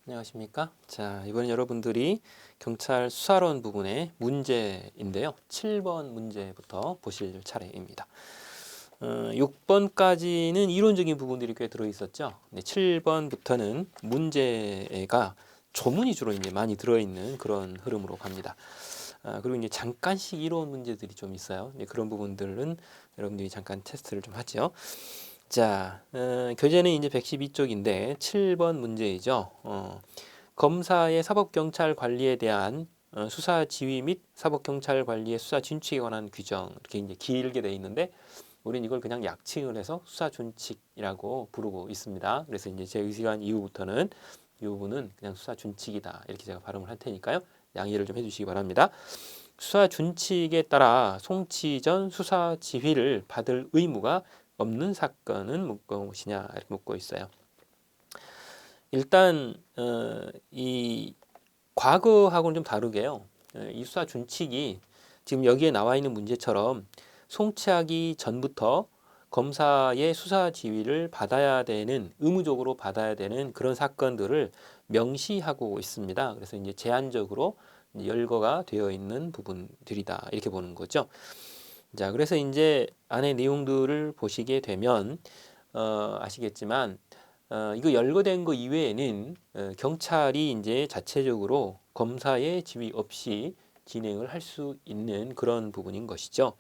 안녕하십니까? 자, 이번엔 여러분들이 경찰 수사론 부분의 문제인데요. 7번 문제부터 보실 차례입니다. 6번까지는 이론적인 부분들이 꽤 들어있었죠. 7번부터는 문제가 조문이 주로 이제 많이 들어있는 그런 흐름으로 갑니다. 그리고 이제 잠깐씩 이론 문제들이 좀 있어요. 그런 부분들은 여러분들이 잠깐 테스트를 좀 하죠. 자, 교재는 이제 112쪽인데 7번 문제이죠. 검사의 사법경찰 관리에 대한 수사 지휘 및 사법경찰 관리의 수사 준칙에 관한 규정 이렇게 이제 길게 돼 있는데 우리는 이걸 그냥 약칭을 해서 수사 준칙이라고 부르고 있습니다. 그래서 이제 제 의식한 이후부터는 이 부분은 그냥 수사 준칙이다 이렇게 제가 발음을 할 테니까요. 양해를 좀 해주시기 바랍니다. 수사 준칙에 따라 송치 전 수사 지휘를 받을 의무가 없는 사건은 무엇이냐 이렇게 묻고 있어요. 일단 이 과거하고는 좀 다르게요. 이 수사 준칙이 지금 여기에 나와 있는 문제처럼 송치하기 전부터 검사의 수사 지휘를 받아야 되는 의무적으로 받아야 되는 그런 사건들을 명시하고 있습니다. 그래서 이제 제한적으로 열거가 되어 있는 부분들이다 이렇게 보는 거죠. 자, 그래서 이제 안에 내용들을 보시게 되면 아시겠지만 이거 열거된 거 이외에는 경찰이 이제 자체적으로 검사의 지휘 없이 진행을 할 수 있는 그런 부분인 것이죠.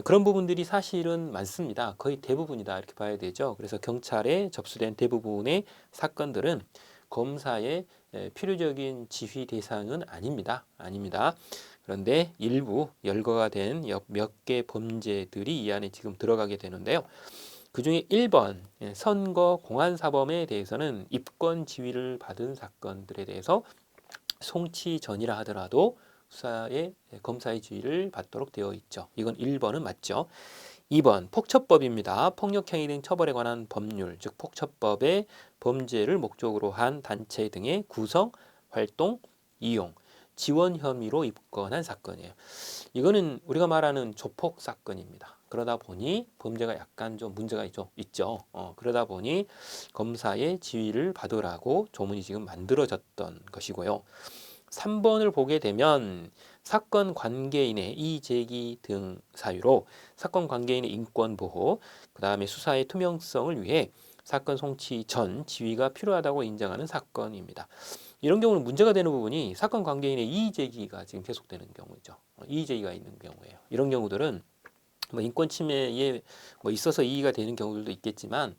그런 부분들이 사실은 많습니다. 거의 대부분이다 이렇게 봐야 되죠. 그래서 경찰에 접수된 대부분의 사건들은 검사의 필요적인 지휘 대상은 아닙니다. 그런데 일부 열거가 된 몇 개 범죄들이 이 안에 지금 들어가게 되는데요. 그중에 1번 선거 공안사범에 대해서는 입건 지휘를 받은 사건들에 대해서 송치 전이라 하더라도 수사의 검사의 지휘를 받도록 되어 있죠. 이건 1번은 맞죠. 2번 폭처법입니다. 폭력행위 등 처벌에 관한 법률, 즉 폭처법의 범죄를 목적으로 한 단체 등의 구성, 활동, 이용, 지원 혐의로 입건한 사건이에요. 이거는 우리가 말하는 조폭 사건입니다. 그러다 보니 범죄가 약간 좀 문제가 있죠. 그러다 보니 검사의 지휘를 받으라고 조문이 지금 만들어졌던 것이고요. 3번을 보게 되면 사건 관계인의 이의제기 등 사유로 사건 관계인의 인권 보호, 그 다음에 수사의 투명성을 위해 사건 송치 전 지휘가 필요하다고 인정하는 사건입니다. 이런 경우는 문제가 되는 부분이 사건 관계인의 이의제기가 지금 계속되는 경우죠. 이의제기가 있는 경우예요. 이런 경우들은 뭐 인권 침해에 뭐 있어서 이의가 되는 경우들도 있겠지만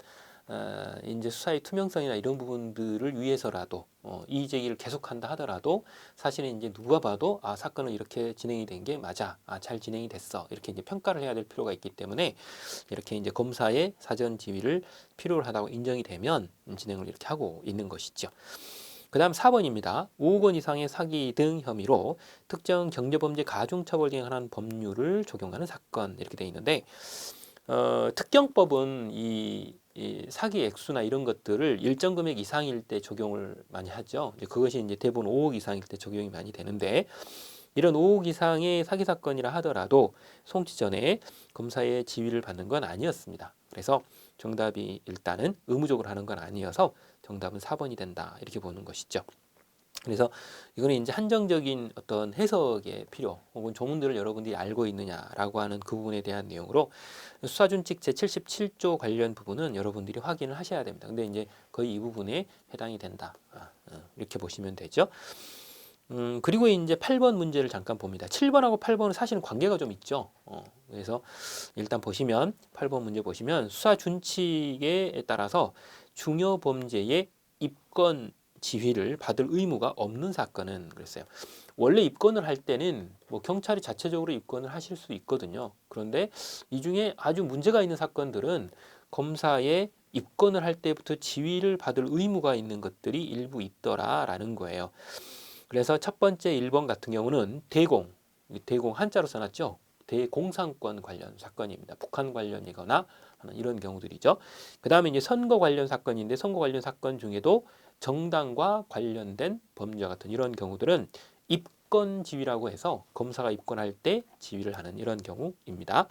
이제 수사의 투명성이나 이런 부분들을 위해서라도 이의 제기를 계속한다 하더라도 사실은 이제 누가 봐도 사건은 이렇게 진행이 된 게 맞아, 잘 진행이 됐어 이렇게 이제 평가를 해야 될 필요가 있기 때문에 이렇게 이제 검사의 사전 지휘를 필요로 하다고 인정이 되면 진행을 이렇게 하고 있는 것이죠. 그 다음 4번입니다. 5억 원 이상의 사기 등 혐의로 특정 경제범죄 가중처벌 등에 관한 법률을 적용하는 사건 이렇게 되어 있는데 특경법은 이 사기 액수나 이런 것들을 일정 금액 이상일 때 적용을 많이 하죠. 이제 그것이 이제 대부분 5억 이상일 때 적용이 많이 되는데 이런 5억 이상의 사기 사건이라 하더라도 송치 전에 검사의 지휘를 받는 건 아니었습니다. 그래서 정답이 일단은 의무적으로 하는 건 아니어서 정답은 4번이 된다 이렇게 보는 것이죠. 그래서 이거는 이제 한정적인 어떤 해석의 필요 혹은 조문들을 여러분들이 알고 있느냐라고 하는 그 부분에 대한 내용으로 수사준칙 제77조 관련 부분은 여러분들이 확인을 하셔야 됩니다. 근데 이제 거의 이 부분에 해당이 된다. 이렇게 보시면 되죠. 그리고 이제 8번 문제를 잠깐 봅니다. 7번하고 8번은 사실은 관계가 좀 있죠. 그래서 일단 보시면 8번 문제 보시면 수사 준칙에 따라서 중요 범죄의 입건 지휘를 받을 의무가 없는 사건은 그랬어요. 원래 입건을 할 때는 뭐 경찰이 자체적으로 입건을 하실 수 있거든요. 그런데 이 중에 아주 문제가 있는 사건들은 검사의 입건을 할 때부터 지휘를 받을 의무가 있는 것들이 일부 있더라라는 거예요. 그래서 첫 번째 1번 같은 경우는 대공 한자로 써놨죠. 대공상권 관련 사건입니다. 북한 관련이거나 하는 이런 경우들이죠. 그 다음에 이제 선거 관련 사건인데 선거 관련 사건 중에도 정당과 관련된 범죄와 같은 이런 경우들은 입건 지휘라고 해서 검사가 입건할 때 지휘를 하는 이런 경우입니다.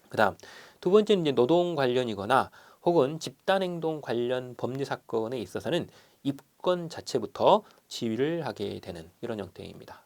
그 다음 두 번째는 이제 노동 관련이거나 혹은 집단행동 관련 범죄 사건에 있어서는 입건 자체부터 지휘를 하게 되는 이런 형태입니다.